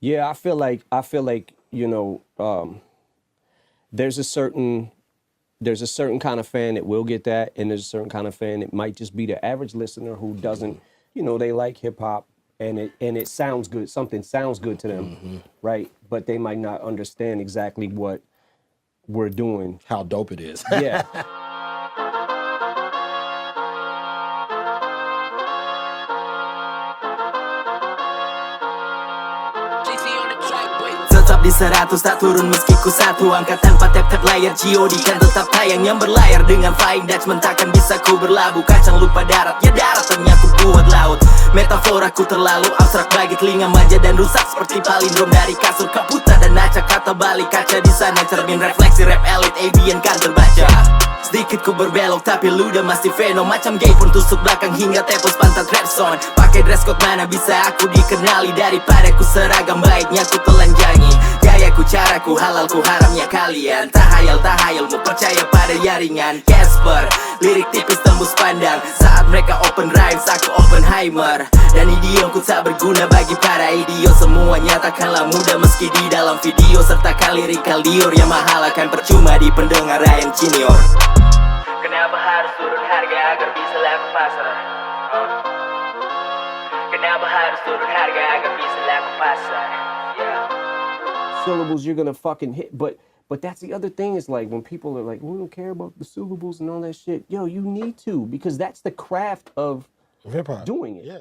Yeah, I feel like there's a certain kind of fan that will get that, and there's a certain kind of fan that might just be the average listener who doesn't, they like hip hop and it sounds good, something sounds good to them, right? But they might not understand exactly what we're doing. How dope it is. Yeah. Tetap di 100 tak turun meski ku satu angka tanpa tap-tap layar GOD kan tetap tayang yang berlayar dengan Flying Dutchman takkan bisa ku berlabuh kacang lupa darat ya darat ternyata ku buat laut metaforaku terlalu abstrak bagi telinga manja dan rusak seperti palindrom dari kasur kaputa dan acak kata balik kaca di sana cermin refleksi rap elit avian kan terbaca. Sedikit ku berbelok tapi lu udah masih fenom macam gay pun tusuk belakang hingga tepos pantat rap song. Pakai dress code mana bisa aku dikenali daripada ku seragam baiknya ku telanjangi. Gayaku caraku halalku haramnya kalian tahayal mau percaya pada jaringan Casper. Lirik tipis tembus pandang saat mereka open rhymes aku Oppenheimer. Dan idiomku tak berguna bagi para idiot semuanya takkanlah mudah meski di dalam video sertakan lirikal liur yang mahal akan percuma di pendengar yang senior. Kenapa harus turun harga agar bisa laku pasar? Kenapa harus turun harga agar bisa laku pasar? Yeah. Syllables you're gonna fucking hit, but that's the other thing is like when people are like, we don't care about the syllables and all that shit. Yo, you need to because that's the craft of Hip hop. doing it. Yeah.